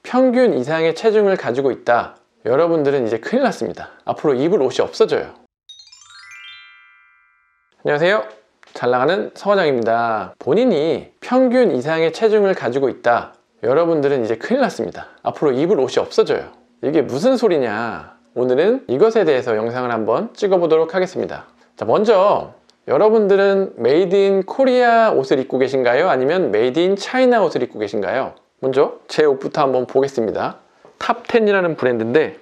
평균 이상의 체중을 가지고 있다. 여러분들은 이제 큰일 났습니다. 앞으로 입을 옷이 없어져요. 안녕하세요. 잘나가는 서과장입니다. 본인이 평균 이상의 체중을 가지고 있다. 여러분들은 이제 큰일 났습니다. 앞으로 입을 옷이 없어져요. 이게 무슨 소리냐? 오늘은 이것에 대해서 영상을 한번 찍어보도록 하겠습니다. 자, 먼저 여러분들은 메이드 인 코리아 옷을 입고 계신가요? 아니면 메이드 인 차이나 옷을 입고 계신가요? 먼저 제 옷부터 한번 보겠습니다. 탑10이라는 브랜드인데,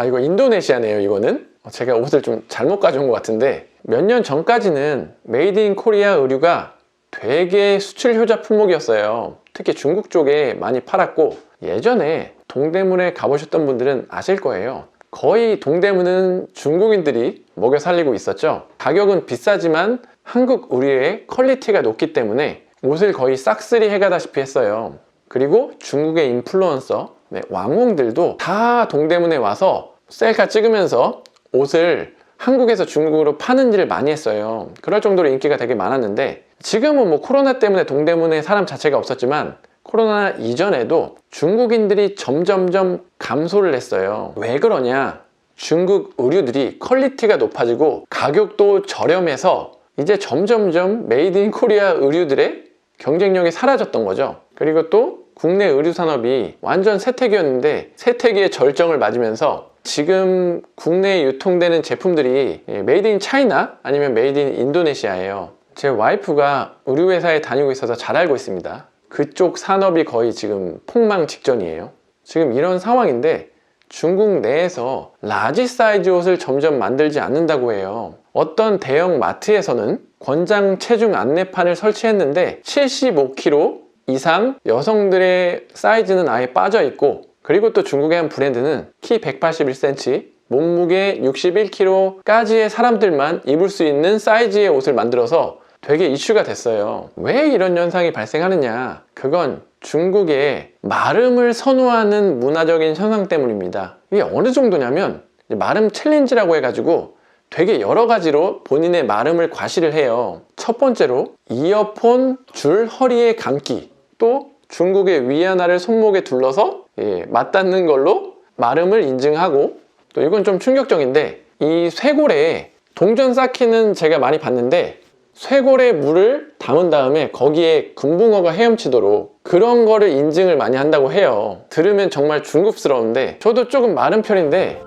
이거 인도네시아네요. 이거는 제가 옷을 좀 잘못 가져온 것 같은데, 몇 년 전까지는 메이드 인 코리아 의류가 되게 수출 효자 품목이었어요. 특히 중국 쪽에 많이 팔았고, 예전에 동대문에 가보셨던 분들은 아실 거예요. 거의 동대문은 중국인들이 먹여 살리고 있었죠. 가격은 비싸지만 한국 의류의 퀄리티가 높기 때문에 옷을 거의 싹쓸이 해가다시피 했어요. 그리고 중국의 인플루언서, 왕홍들도 다 동대문에 와서 셀카 찍으면서 옷을 한국에서 중국으로 파는 일을 많이 했어요. 그럴 정도로 인기가 되게 많았는데, 지금은 뭐 코로나 때문에 동대문에 사람 자체가 없었지만 코로나 이전에도 중국인들이 점점점 감소를 했어요. 왜 그러냐? 중국 의류들이 퀄리티가 높아지고 가격도 저렴해서 이제 점점점 메이드 인 코리아 의류들의 경쟁력이 사라졌던 거죠. 그리고 또 국내 의류 산업이 완전 쇠퇴기였는데 쇠퇴기의 절정을 맞으면서 지금 국내에 유통되는 제품들이 메이드 인 차이나 아니면 메이드 인 인도네시아예요. 제 와이프가 의류회사에 다니고 있어서 잘 알고 있습니다. 그쪽 산업이 거의 지금 폭망 직전이에요. 지금 이런 상황인데 중국 내에서 라지 사이즈 옷을 점점 만들지 않는다고 해요. 어떤 대형 마트에서는 권장 체중 안내판을 설치했는데 75kg 이상 여성들의 사이즈는 아예 빠져 있고, 그리고 또 중국의 한 브랜드는 키 181cm, 몸무게 61kg까지의 사람들만 입을 수 있는 사이즈의 옷을 만들어서 되게 이슈가 됐어요. 왜 이런 현상이 발생하느냐? 그건 중국의 마름을 선호하는 문화적인 현상 때문입니다. 이게 어느 정도냐면 마름 챌린지라고 해가지고 되게 여러 가지로 본인의 마름을 과시를 해요. 첫 번째로 이어폰 줄 허리에 감기, 또 중국의 위안화를 손목에 둘러서 맞닿는 걸로 마름을 인증하고, 또 이건 좀 충격적인데, 이 쇄골에 동전 쌓기는 제가 많이 봤는데 쇄골에 물을 담은 다음에 거기에 금붕어가 헤엄치도록 그런 거를 인증을 많이 한다고 해요. 들으면 정말 중급스러운데 저도 조금 마른 편인데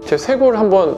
제 쇄골 한번.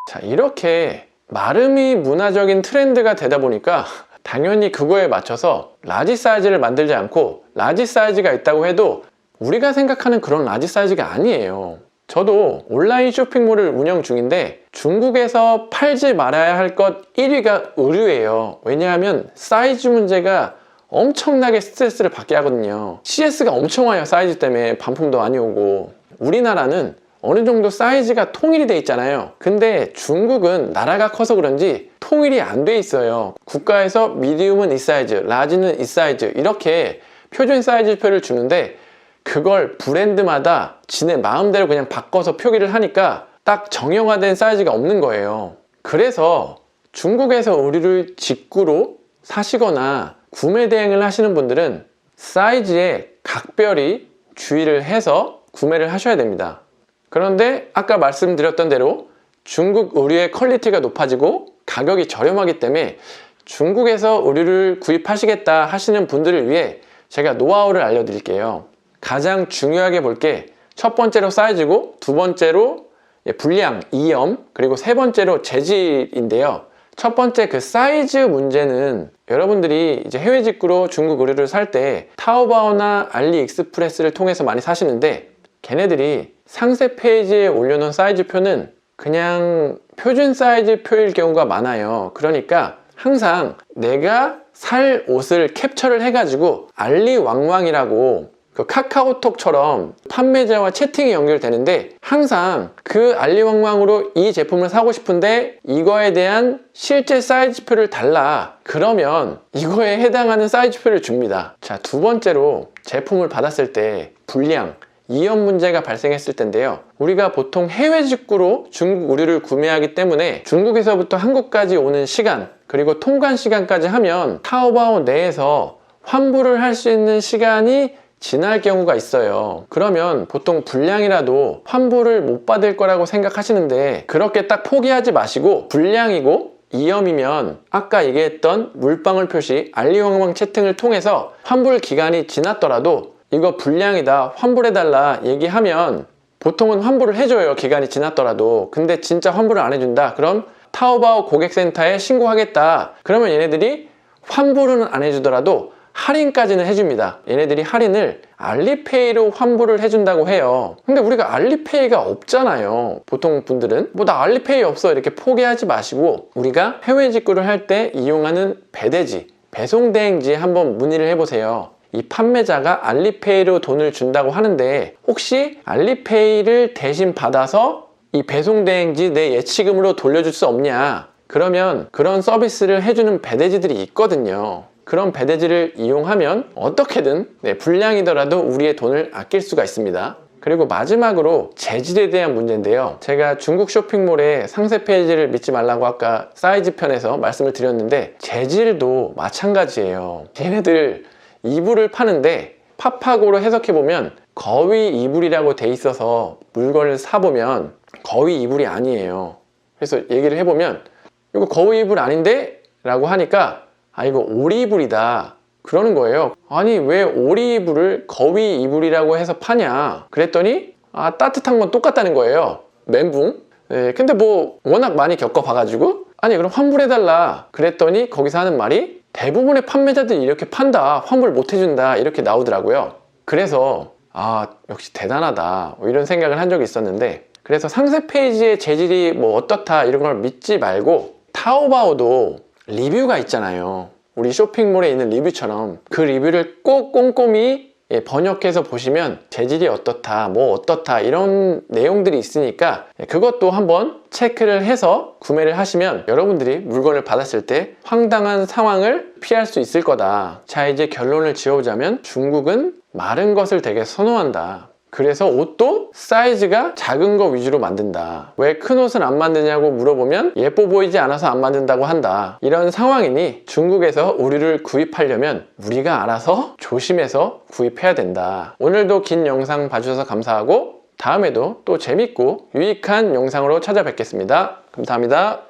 자, 이렇게 마름이 문화적인 트렌드가 되다 보니까 당연히 그거에 맞춰서 라지 사이즈를 만들지 않고, 라지 사이즈가 있다고 해도 우리가 생각하는 그런 라지 사이즈가 아니에요. 저도 온라인 쇼핑몰을 운영 중인데 중국에서 팔지 말아야 할 것 1위가 의류예요. 왜냐하면 사이즈 문제가 엄청나게 스트레스를 받게 하거든요. CS가 엄청 와요. 사이즈 때문에 반품도 많이 오고. 우리나라는 어느 정도 사이즈가 통일이 돼 있잖아요. 근데 중국은 나라가 커서 그런지 통일이 안 돼 있어요. 국가에서 미디움은 이 사이즈, 라지는 이 사이즈, 이렇게 표준 사이즈표를 주는데 그걸 브랜드마다 지네 마음대로 그냥 바꿔서 표기를 하니까 딱 정형화된 사이즈가 없는 거예요. 그래서 중국에서 의류를 직구로 사시거나 구매 대행을 하시는 분들은 사이즈에 각별히 주의를 해서 구매를 하셔야 됩니다. 그런데 아까 말씀드렸던 대로 중국 의류의 퀄리티가 높아지고 가격이 저렴하기 때문에 중국에서 의류를 구입하시겠다 하시는 분들을 위해 제가 노하우를 알려드릴게요. 가장 중요하게 볼 게 첫 번째로 사이즈고, 두 번째로 분량, 이염, 그리고 세 번째로 재질인데요. 첫 번째 그 사이즈 문제는 여러분들이 이제 해외 직구로 중국 의류를 살 때 타오바오나 알리익스프레스를 통해서 많이 사시는데, 걔네들이 상세 페이지에 올려놓은 사이즈표는 그냥 표준 사이즈표일 경우가 많아요. 그러니까 항상 내가 살 옷을 캡처를 해가지고 알리왕왕이라고 그 카카오톡처럼 판매자와 채팅이 연결되는데, 항상 그 알리왕왕으로 이 제품을 사고 싶은데 이거에 대한 실제 사이즈표를 달라, 그러면 이거에 해당하는 사이즈표를 줍니다. 자, 두 번째로 제품을 받았을 때 분량, 이염 문제가 발생했을 텐데요. 우리가 보통 해외 직구로 중국 의류를 구매하기 때문에 중국에서부터 한국까지 오는 시간, 그리고 통관 시간까지 하면 타오바오 내에서 환불을 할 수 있는 시간이 지날 경우가 있어요. 그러면 보통 불량이라도 환불을 못 받을 거라고 생각하시는데 그렇게 딱 포기하지 마시고 불량이고 이염이면 아까 얘기했던 물방울 표시 알리왕왕 채팅을 통해서 환불 기간이 지났더라도 이거 불량이다 환불해달라 얘기하면 보통은 환불을 해줘요. 기간이 지났더라도. 근데 진짜 환불을 안 해준다 그럼 타오바오 고객센터에 신고하겠다. 그러면 얘네들이 환불은 안 해주더라도 할인까지는 해줍니다. 얘네들이 할인을 알리페이로 환불을 해준다고 해요. 근데 우리가 알리페이가 없잖아요. 보통 분들은 뭐 나 알리페이 없어 이렇게 포기하지 마시고 우리가 해외 직구를 할 때 이용하는 배대지, 배송대행지에 한번 문의를 해보세요. 이 판매자가 알리페이로 돈을 준다고 하는데 혹시 알리페이를 대신 받아서 이 배송대행지 내 예치금으로 돌려줄 수 없냐? 그러면 그런 서비스를 해주는 배대지들이 있거든요. 그런 배대지를 이용하면 어떻게든 불량이더라도 우리의 돈을 아낄 수가 있습니다. 그리고 마지막으로 재질에 대한 문제인데요. 제가 중국 쇼핑몰의 상세 페이지를 믿지 말라고 아까 사이즈 편에서 말씀을 드렸는데 재질도 마찬가지예요. 얘네들 이불을 파는데 파파고로 해석해보면 거위 이불이라고 돼 있어서 물건을 사보면 거위 이불이 아니에요. 그래서 얘기를 해보면 이거 거위 이불 아닌데? 라고 하니까 아 이거 오리 이불이다 그러는 거예요. 아니 왜 오리 이불을 거위 이불이라고 해서 파냐 그랬더니 아 따뜻한 건 똑같다는 거예요. 멘붕. 네, 근데 뭐 워낙 많이 겪어봐가지고 아니 그럼 환불해달라 그랬더니 거기서 하는 말이 대부분의 판매자들이 이렇게 판다 환불 못 해준다 이렇게 나오더라고요. 그래서 아 역시 대단하다 뭐 이런 생각을 한 적이 있었는데 그래서 상세 페이지의 재질이 뭐 어떻다 이런 걸 믿지 말고 타오바오도 리뷰가 있잖아요. 우리 쇼핑몰에 있는 리뷰처럼 그 리뷰를 꼭 꼼꼼히 번역해서 보시면 재질이 어떻다 뭐 어떻다 이런 내용들이 있으니까 그것도 한번 체크를 해서 구매를 하시면 여러분들이 물건을 받았을 때 황당한 상황을 피할 수 있을 거다. 자 이제 결론을 지어보자면 중국은 마른 것을 되게 선호한다. 그래서 옷도 사이즈가 작은 거 위주로 만든다. 왜 큰 옷은 안 만드냐고 물어보면 예뻐 보이지 않아서 안 만든다고 한다. 이런 상황이니 중국에서 우리를 구입하려면 우리가 알아서 조심해서 구입해야 된다. 오늘도 긴 영상 봐주셔서 감사하고 다음에도 또 재밌고 유익한 영상으로 찾아뵙겠습니다. 감사합니다.